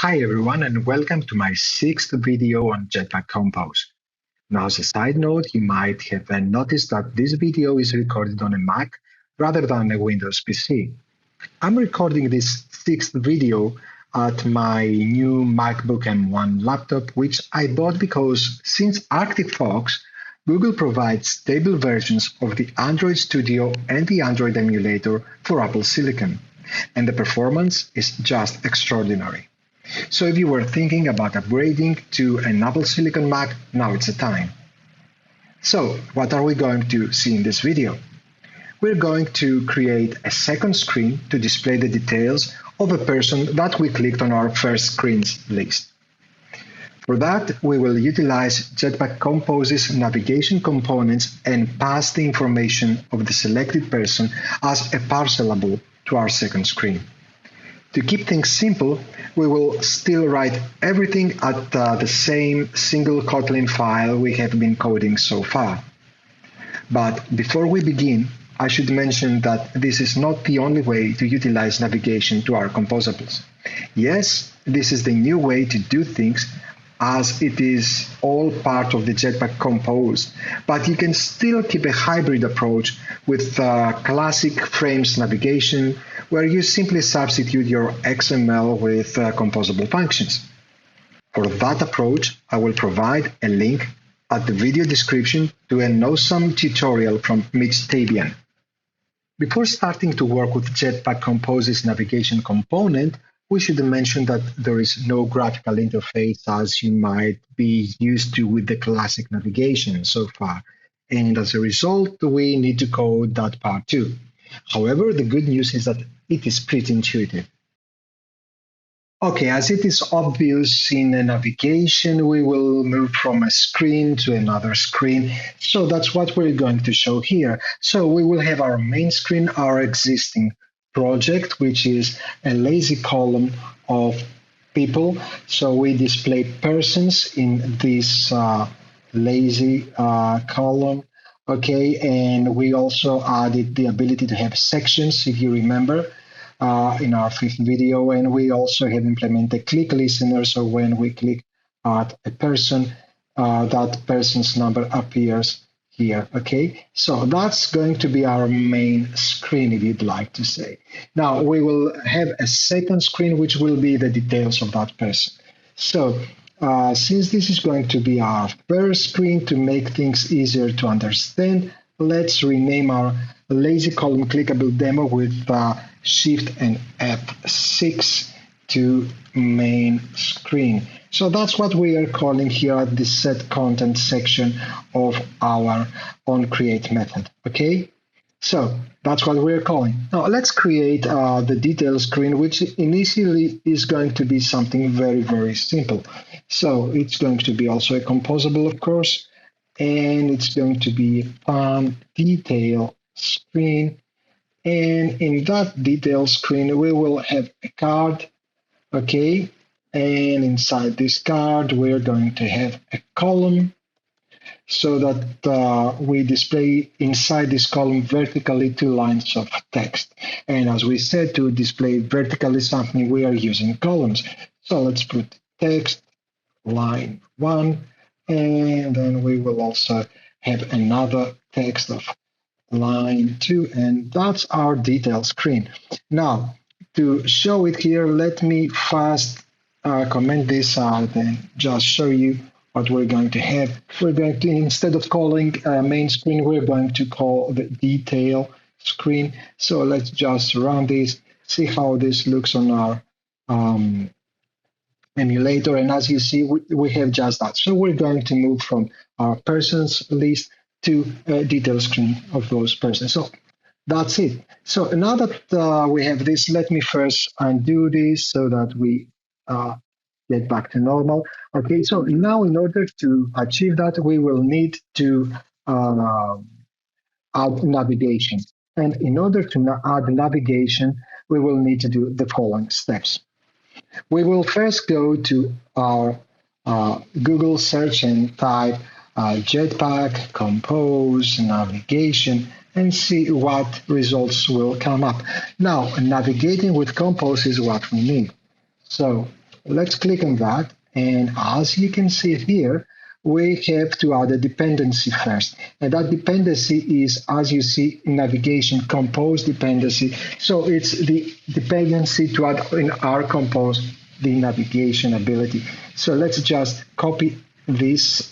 Hi everyone and welcome to my sixth video on Jetpack Compose. Now as a side note, you might have noticed that this video is recorded on a Mac rather than a Windows PC. I'm recording this sixth video at my new MacBook M1 laptop, which I bought because since Arctic Fox, Google provides stable versions of the Android Studio and the Android emulator for Apple Silicon, and the performance is just extraordinary. So if you were thinking about upgrading to an Apple Silicon Mac, now it's the time. So what are we going to see in this video? We're going to create a second screen to display the details of a person that we clicked on our first screens list. For that, we will utilize Jetpack Compose's navigation components and pass the information of the selected person as a parcelable to our second screen. To keep things simple, we will still write everything at the same single Kotlin file we have been coding so far. But before we begin, I should mention that this is not the only way to utilize navigation to our composables. Yes, this is the new way to do things, as it is all part of the Jetpack Compose, but you can still keep a hybrid approach with classic frames navigation, where you simply substitute your XML with composable functions. For that approach, I will provide a link at the video description to an awesome tutorial from Mitch Tabian. Before starting to work with Jetpack Compose's navigation component, we should mention that there is no graphical interface as you might be used to with the classic navigation so far, and as a result, we need to code that part too. However, the good news is that it is pretty intuitive. Okay, as it is obvious in a navigation, we will move from a screen to another screen. So that's what we're going to show here. So we will have our main screen, our existing project, which is a lazy column of people. So we display persons in this lazy column. Okay, and we also added the ability to have sections, if you remember, in our fifth video, and we also have implemented click listener. So when we click at a person, that person's number appears here. Okay, so that's going to be our main screen, if you'd like to say. Now we will have a second screen, which will be the details of that person. So since this is going to be our first screen, to make things easier to understand, let's rename our lazy column clickable demo with Shift and F6 to main screen. So that's what we are calling here at the set content section of our onCreate method. Okay, so that's what we're calling. Now let's create the detail screen, which initially is going to be something very, very simple. So it's going to be also a composable, of course, and it's going to be fun detail screen. And in that detail screen, we will have a card. Okay, and inside this card, we're going to have a column so that we display inside this column vertically 2 lines of text. And as we said, to display vertically something, we are using columns. So let's put text line 1, and then we will also have another text of line 2, and that's our detail screen. Now, to show it here, let me first comment this out and just show you what we're going to have. We're going to, instead of calling main screen, we're going to call the detail screen. So let's just run this, see how this looks on our emulator. And as you see, we have just that. So we're going to move from our persons list to a detail screen of those persons. So that's it. So now that we have this, let me first undo this so that we get back to normal. Okay, so now in order to achieve that, we will need to add navigation. And in order to add navigation, we will need to do the following steps. We will first go to our Google search and type Jetpack Compose navigation and see what results will come up. Now, navigating with Compose is what we need. So let's click on that. And as you can see here, we have to add a dependency first. And that dependency is, as you see, navigation compose dependency. So it's the dependency to add in our compose the navigation ability. So let's just copy this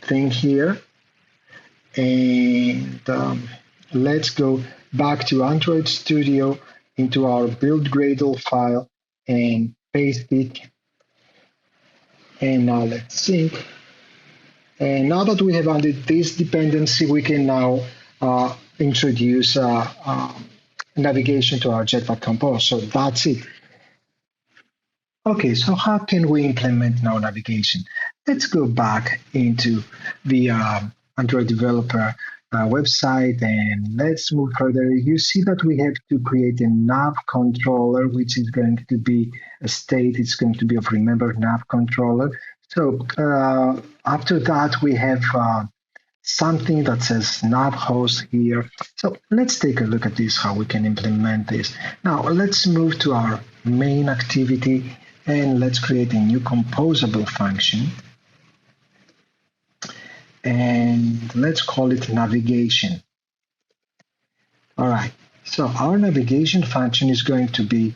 thing here. And let's go back to Android Studio into our build Gradle file and paste it. And now let's sync. And now that we have added this dependency, we can now introduce navigation to our Jetpack Compose. So that's it. Okay, so how can we implement now navigation? Let's go back into the Android developer website and let's move further. You see that we have to create a nav controller, which is going to be a state. It's going to be of remember nav controller. So after that, we have something that says nav host here. So let's take a look at this, how we can implement this. Now let's move to our main activity and let's create a new composable function. And let's call it navigation. All right, so our navigation function is going to be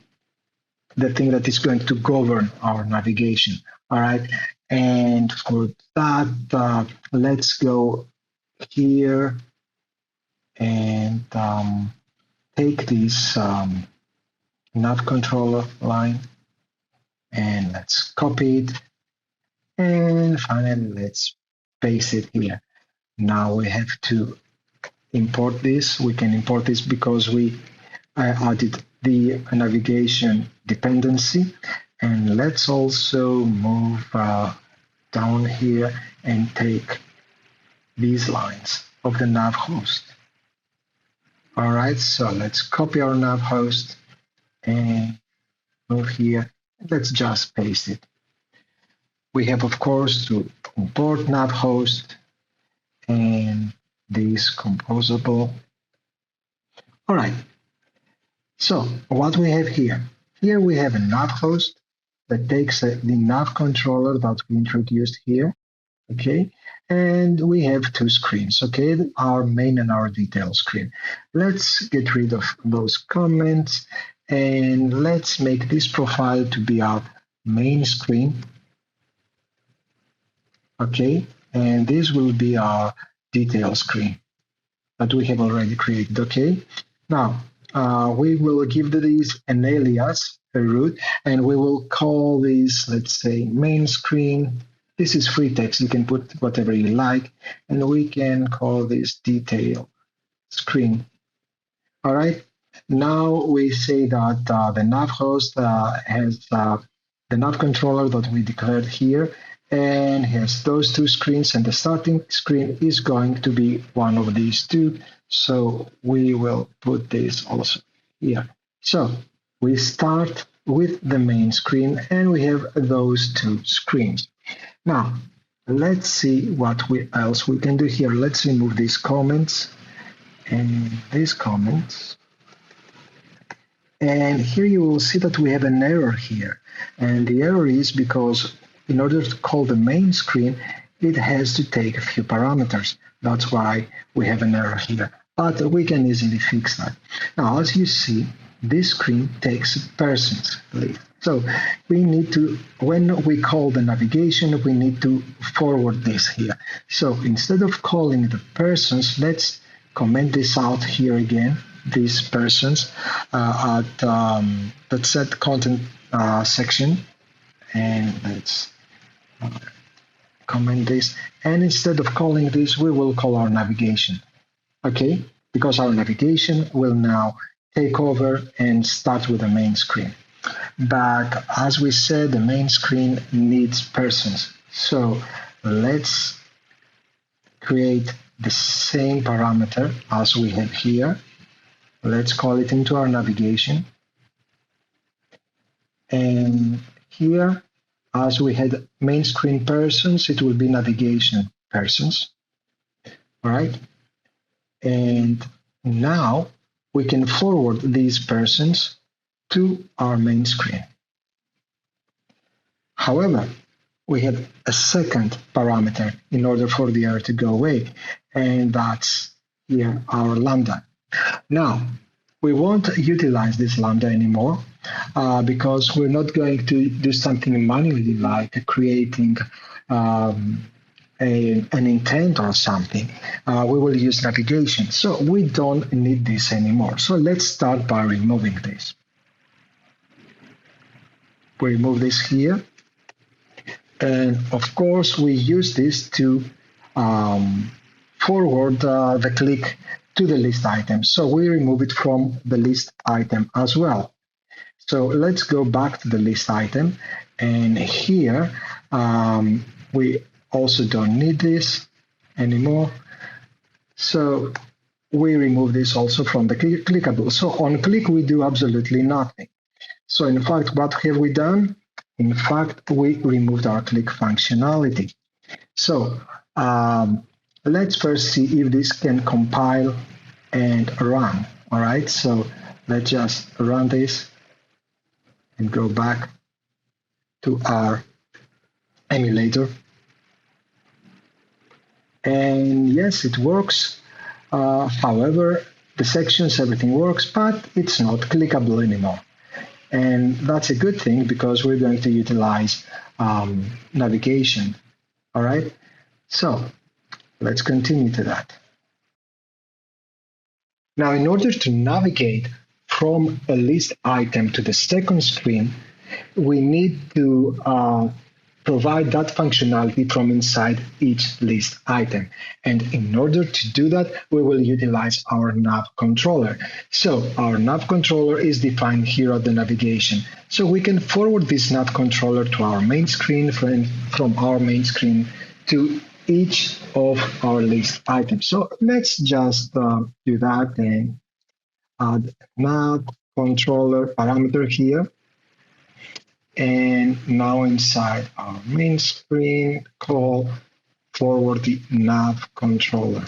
the thing that is going to govern our navigation. All right, and for that, let's go here and take this nav controller line and let's copy it. And finally, let's paste it here. Now we have to import this. We can import this because we added the navigation dependency. And let's also move down here and take these lines of the nav host. All right, so let's copy our nav host and move here. Let's just paste it. We have, of course, to import nav host and this composable. All right. So what we have here? Here we have a nav host that takes the nav controller that we introduced here. Okay. And we have two screens. Okay. Our main and our detail screen. Let's get rid of those comments and let's make this profile to be our main screen. Okay, and this will be our detail screen that we have already created. Okay, now we will give these an alias, a root, and we will call this, let's say, main screen. This is free text. You can put whatever you like, and we can call this detail screen. All right. Now we say that the nav host has the nav controller that we declared here. And has those two screens, and the starting screen is going to be one of these two. So we will put this also here. So we start with the main screen, and we have those two screens. Now, let's see what else we can do here. Let's remove these comments and these comments. And here you will see that we have an error here. And the error is because in order to call the main screen, it has to take a few parameters. That's why we have an error here. But we can easily fix that. Now, as you see, this screen takes persons list. So we need to, when we call the navigation, we need to forward this here. So instead of calling the persons, let's comment this out here again, these persons at the set content section. And let's comment this. And instead of calling this, we will call our navigation. Okay, because our navigation will now take over and start with the main screen. But as we said, the main screen needs persons. So let's create the same parameter as we have here. Let's call it into our navigation. And here, as we had main screen persons, it will be navigation persons. All right. And now we can forward these persons to our main screen. However, we have a second parameter in order for the error to go away, and that's here our lambda. Now, we won't utilize this lambda anymore because we're not going to do something manually like creating an intent or something. We will use navigation. So we don't need this anymore. So let's start by removing this. We remove this here. And of course, we use this to forward the click to the list item. So we remove it from the list item as well. So let's go back to the list item. And here, we also don't need this anymore. So we remove this also from the clickable. So on click, we do absolutely nothing. So in fact, what have we done? In fact, we removed our click functionality. So let's first see if this can compile and run. All right, so let's just run this and go back to our emulator. And yes, it works. However, the sections, everything works, but it's not clickable anymore. And that's a good thing because we're going to utilize navigation. All right, so let's continue to that. Now, in order to navigate from a list item to the second screen, we need to provide that functionality from inside each list item. And in order to do that, we will utilize our nav controller. So our nav controller is defined here at the navigation. So we can forward this nav controller to our main screen, from our main screen to each of our list items. So let's just do that and add nav controller parameter here. And now inside our main screen, call forward the nav controller.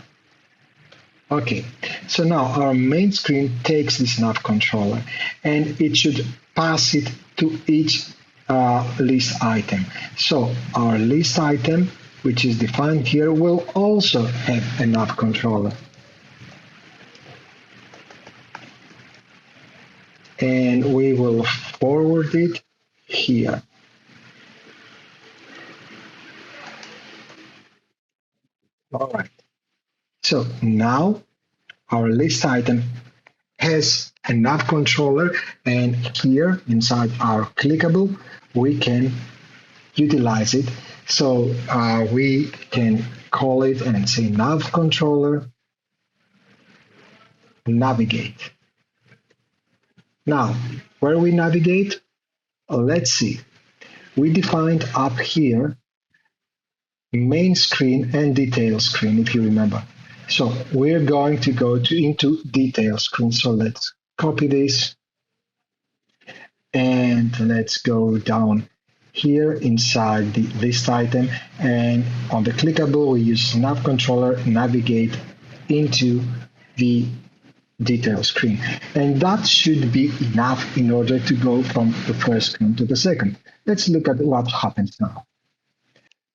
Okay, so now our main screen takes this nav controller and it should pass it to each list item. So our list item, which is defined here, will also have a nav controller. And we will forward it here. All right. So now our list item has a nav controller, and here inside our clickable, we can utilize it. So we can call it and say nav controller navigate. Now, where we navigate? Let's see. We defined up here main screen and detail screen, if you remember. So we're going to go into detail screen. So let's copy this and let's go down here inside the list item, and on the clickable we use nav controller navigate into the detail screen, and that should be enough in order to go from the first screen to the second. Let's look at what happens now.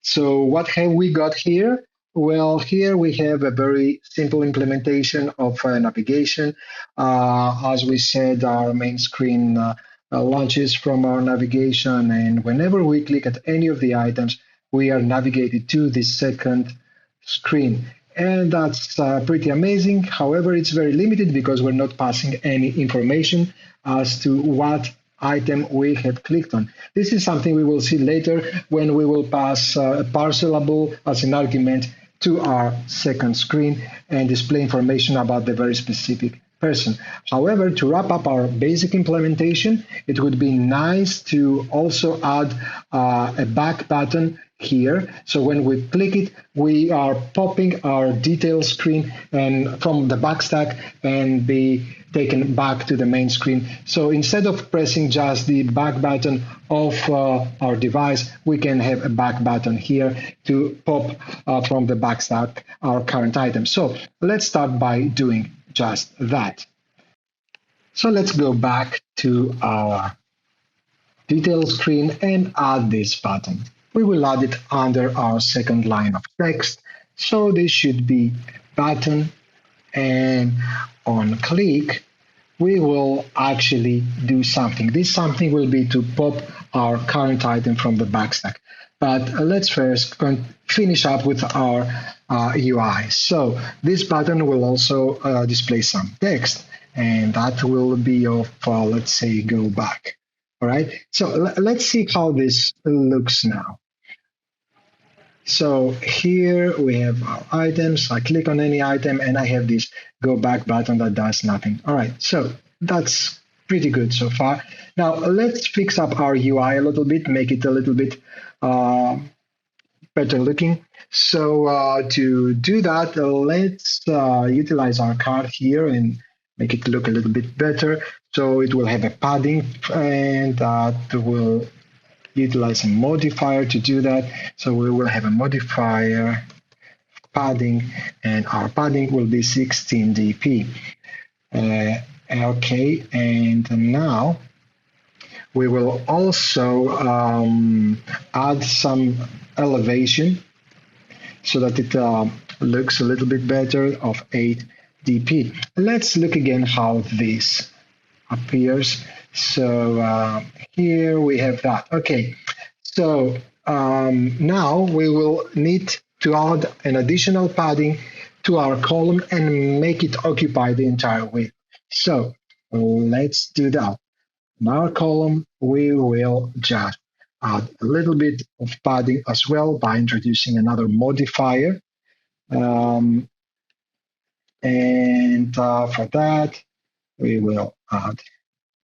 So what have we got here? Well, here we have a very simple implementation of navigation. As we said, our main screen launches from our navigation, and whenever we click at any of the items, we are navigated to the second screen. And that's pretty amazing. However, it's very limited because we're not passing any information as to what item we have clicked on. This is something we will see later when we will pass a parcelable as an argument to our second screen and display information about the very specific person. However, to wrap up our basic implementation, it would be nice to also add a back button here. So when we click it, we are popping our detail screen and from the back stack and be taken back to the main screen. So instead of pressing just the back button of our device, we can have a back button here to pop from the back stack our current item. So let's start by doing just that. So let's go back to our detail screen and add this button. We will add it under our second line of text. So this should be button, and on click, we will actually do something. This something will be to pop our current item from the backstack. But let's first finish up with our UI. So this button will also display some text, and that will be of, let's say, go back. All right. So let's see how this looks now. So here we have our items. I click on any item and I have this go back button that does nothing. All right, so that's pretty good so far. Now let's fix up our UI a little bit, make it a little bit better looking. So to do that, let's utilize our card here and make it look a little bit better. So it will have a padding, and that will utilize a modifier to do that. So we will have a modifier padding, and our padding will be 16 dp. Okay, and now we will also add some elevation so that it looks a little bit better of 8 dp. Let's look again how this appears. So here we have that. Okay, so now we will need to add an additional padding to our column and make it occupy the entire width. So let's do that. In our column, we will just add a little bit of padding as well by introducing another modifier. And for that, we will add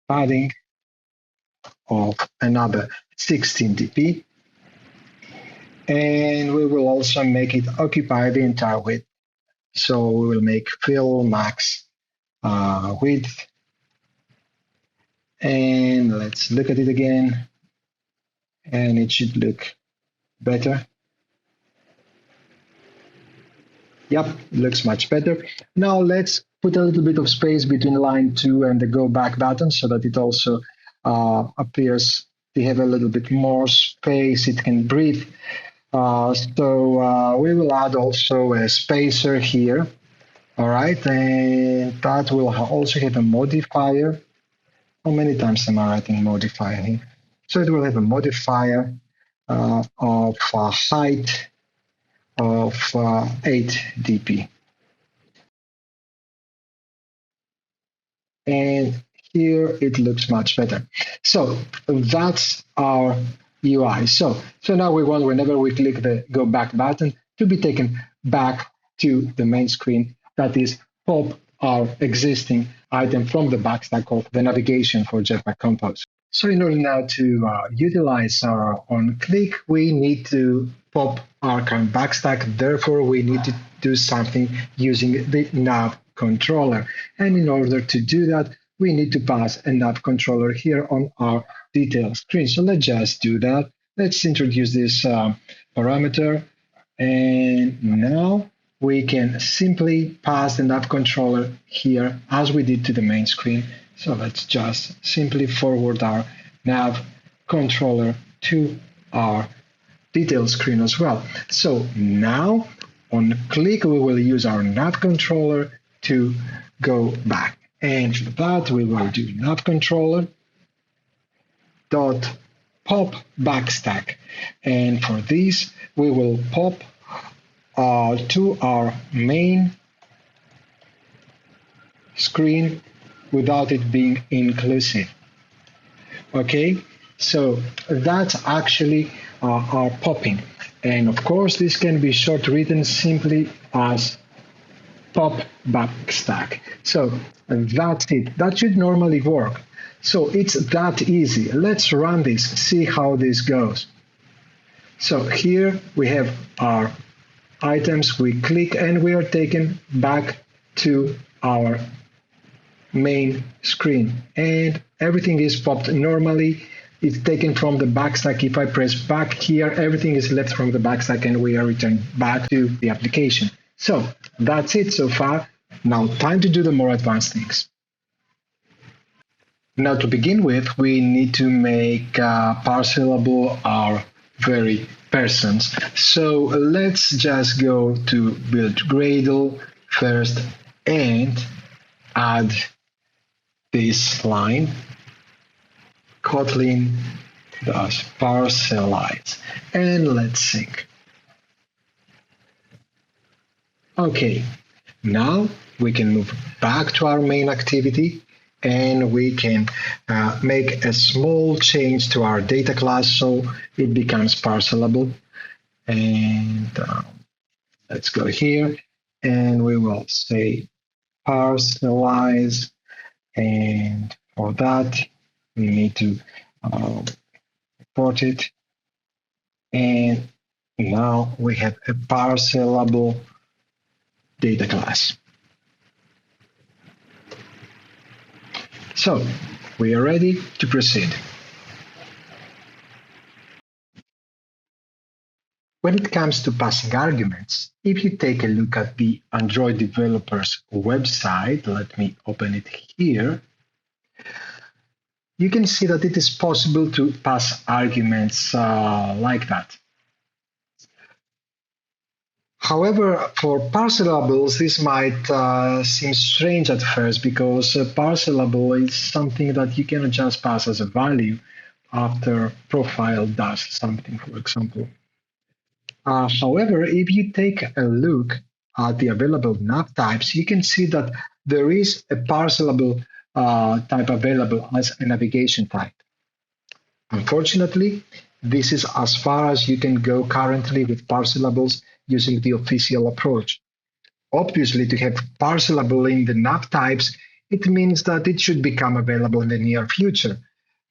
padding of another 16 dp, and we will also make it occupy the entire width. So we will make fill max width, and let's look at it again, and it should look better. Yep, it looks much better. Now let's put a little bit of space between line 2 and the go back button so that it also appears to have a little bit more space, it can breathe. So we will add also a spacer here. All right, and that will also have a modifier. How many times am I writing modifier here? So it will have a modifier of height of 8 dp. And here it looks much better. So that's our UI. So now we want, whenever we click the go back button, to be taken back to the main screen. That is, pop our existing item from the backstack of the navigation for Jetpack Compose. So in order now to utilize our on click, we need to pop our current backstack. Therefore, we need to do something using the nav controller. And in order to do that, we need to pass a nav controller here on our detail screen. So let's just do that. Let's introduce this parameter. And now we can simply pass the nav controller here as we did to the main screen. So let's just simply forward our nav controller to our detail screen as well. So now on click, we will use our nav controller to go back. And for that, we will do nav controller dot pop backstack. And for this, we will pop to our main screen without it being inclusive. Okay, so that's actually our popping. And of course, this can be short written simply as pop backstack. So that's it. That should normally work. So it's that easy. Let's run this, see how this goes. So here we have our items. We click and we are taken back to our main screen, and everything is popped normally. It's taken from the backstack. If I press back here, everything is left from the backstack and we are returned back to the application. So that's it so far. Now time to do the more advanced things. Now, to begin with, we need to make Parcelable our very persons. So let's just go to build Gradle first and add this line, Kotlin does parcelize, and let's sync. Okay, now we can move back to our main activity and we can make a small change to our data class so it becomes parcelable. And let's go here and we will say parcelize, and for that we need to import it, and now we have a parcelable data class. So we are ready to proceed. When it comes to passing arguments, if you take a look at the Android developers website, let me open it here, you can see that it is possible to pass arguments like that. However, for parcelables, this might seem strange at first because parcelable is something that you cannot just pass as a value after profile does something, for example. However, if you take a look at the available nav types, you can see that there is a parcelable type available as a navigation type. Unfortunately, this is as far as you can go currently with parcelables using the official approach. Obviously, to have parcelable in the nav types, it means that it should become available in the near future.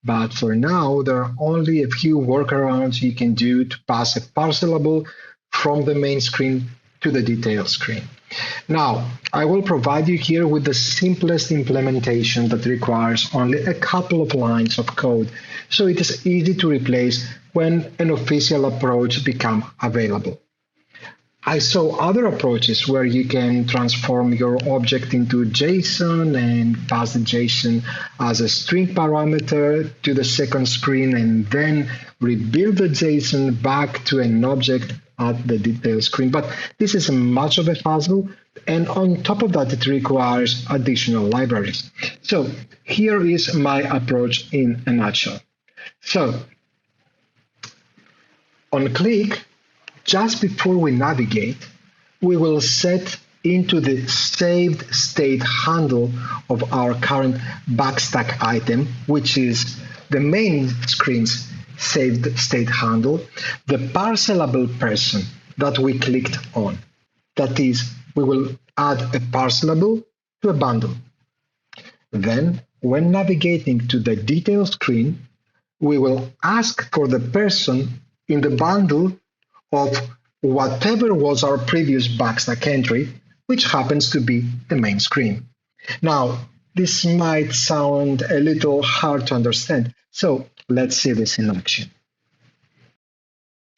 But for now, there are only a few workarounds you can do to pass a parcelable from the main screen to the detail screen. Now, I will provide you here with the simplest implementation that requires only a couple of lines of code, so it is easy to replace when an official approach becomes available. I saw other approaches where you can transform your object into JSON and pass the JSON as a string parameter to the second screen and then rebuild the JSON back to an object at the detail screen. But this is much of a hassle, and on top of that, it requires additional libraries. So here is my approach in a nutshell. So on click, just before we navigate, we will set into the saved state handle of our current backstack item, which is the main screen's saved state handle, the parcelable person that we clicked on. That is, we will add a parcelable to a bundle. Then, when navigating to the detail screen, we will ask for the person in the bundle of whatever was our previous backstack entry, which happens to be the main screen. Now, this might sound a little hard to understand, so let's see this in action.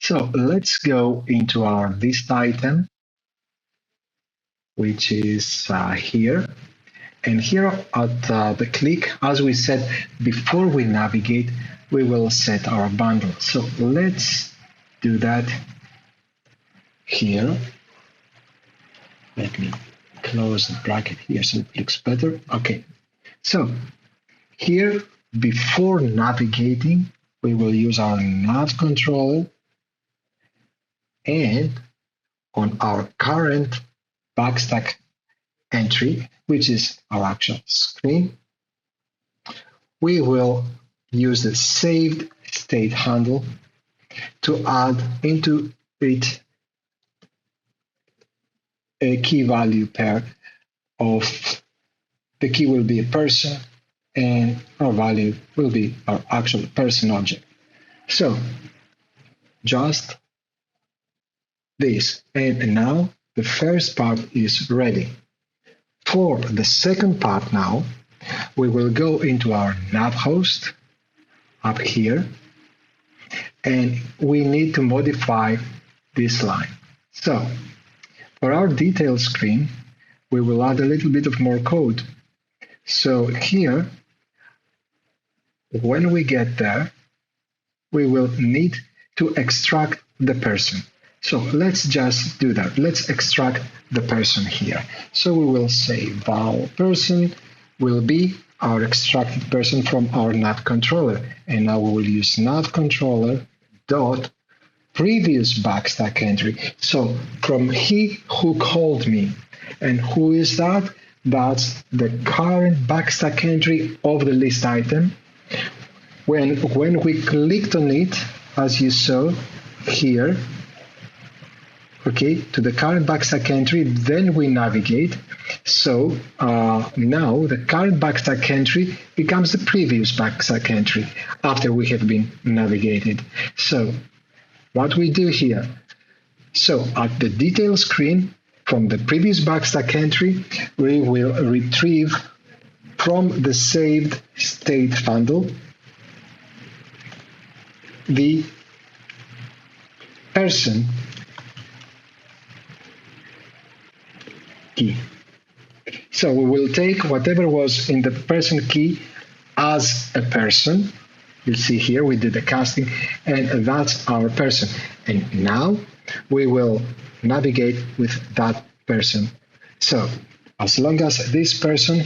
So let's go into our list item, which is here. And here at the click, as we said, before we navigate, we will set our bundle. So let's do that here. Let me close the bracket here so it looks better. Okay, so here before navigating, we will use our nav controller, and on our current backstack entry, which is our actual screen, we will use the saved state handle to add into it a key value pair of the key will be a person and our value will be our actual person object. So just this, and now the first part is ready. For the second part now, we will go into our nav host up here, and we need to modify this line. So for our detail screen, we will add a little bit of more code. So here, when we get there, we will need to extract the person. So let's just do that. Let's extract the person here. So we will say val person will be our extracted person from our nav controller. And now we will use nav controller dot previous backstack entry. So from he who called me. And who is that? That's the current backstack entry of the list item. When we clicked on it, as you saw here, okay, to the current backstack entry, then we navigate. So now the current backstack entry becomes the previous backstack entry after we have been navigated. So what we do here, so at the detail screen from the previous backstack entry, we will retrieve from the saved state bundle the person key. So we will take whatever was in the person key as a person. You see here we did the casting, and that's our person. And now we will navigate with that person. So as long as this person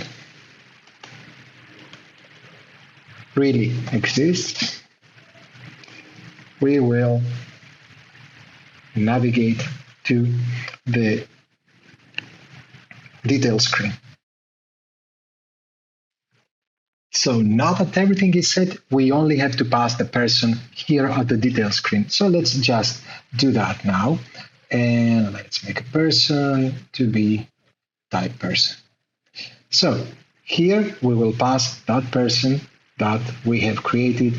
really exists, we will navigate to the detail screen. So now that everything is set, we only have to pass the person here at the detail screen. So let's just do that now. And let's make a person to be type person. So here we will pass that person that we have created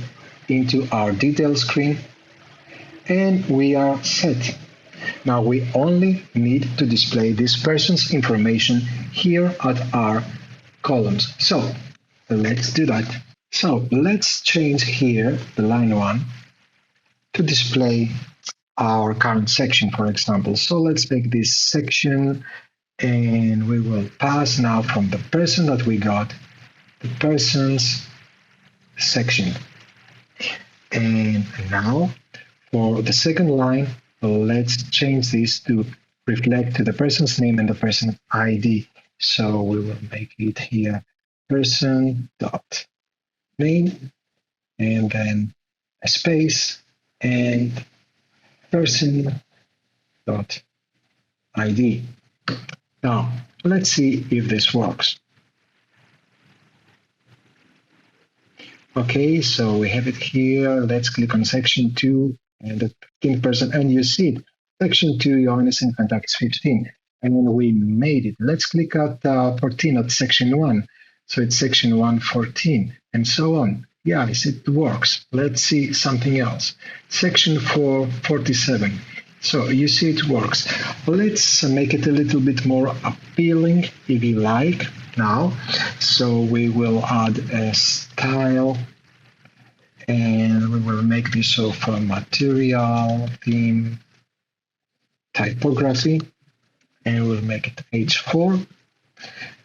into our detail screen, and we are set. Now we only need to display this person's information here at our columns. So let's do that. So let's change here the line 1 to display our current section, for example. So let's make this section, and we will pass now from the person that we got the person's section. And now for the second line, let's change this to reflect to the person's name and the person's ID. So we will make it here person dot name, and then a space, and person dot ID. Now let's see if this works. Okay, so we have it here. Let's click on section 2 and the 15th person, and you see it. Section 2, Johannes Infantakis 15, and we made it. Let's click at 14 at section 1. So it's section 1, 14, and so on. Yes, it works. Let's see something else. Section 4, 47. So you see it works. Let's make it a little bit more appealing, if you like, now. So we will add a style, and we will make this of material, theme, typography, and we'll make it H4.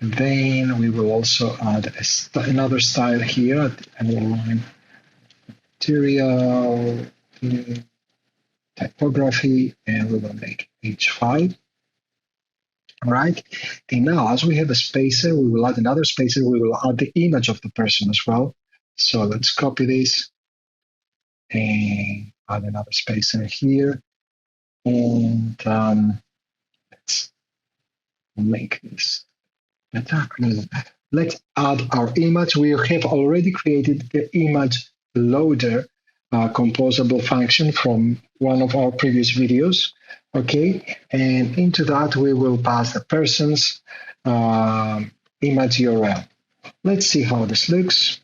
Then we will also add another style here at the line, material, theme, typography, and we will make H5. All right. And now, as we have a spacer, we will add another spacer. We will add the image of the person as well. So let's copy this and add another spacer here. And let's make this better. Let's add our image. We have already created the image loader composable function from one of our previous videos. Okay, and into that we will pass the person's image URL. Let's see how this looks.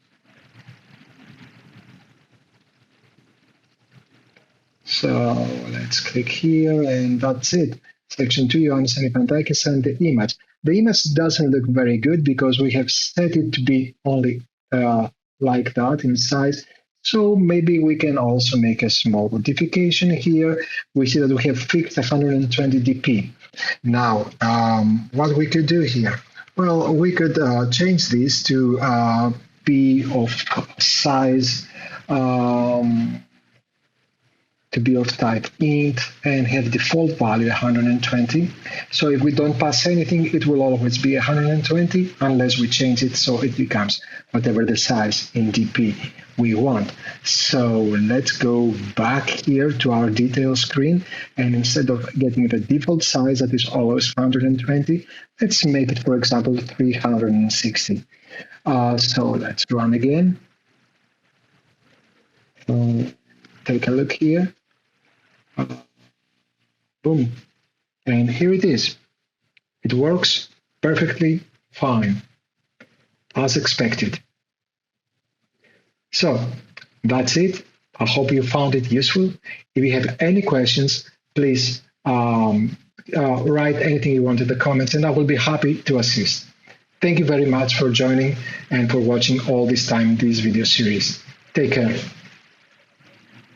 So let's click here, and that's it. Section 2, Johannes Infantakis, and the image. The image doesn't look very good because we have set it to be only like that in size. So maybe we can also make a small modification here. We see that we have fixed 120 dp. Now, what we could do here? Well, we could change this to be of size, to be of type int, and have default value 120. So if we don't pass anything, it will always be 120 unless we change it so it becomes whatever the size in DP we want. So let's go back here to our detail screen, and instead of getting the default size that is always 120, let's make it, for example, 360. So let's run again. Take a look here. Boom. And here it is. It works perfectly fine, as expected. So that's it. I hope you found it useful. If you have any questions, please write anything you want in the comments, and I will be happy to assist. Thank you very much for joining and for watching all this time in this video series. Take care.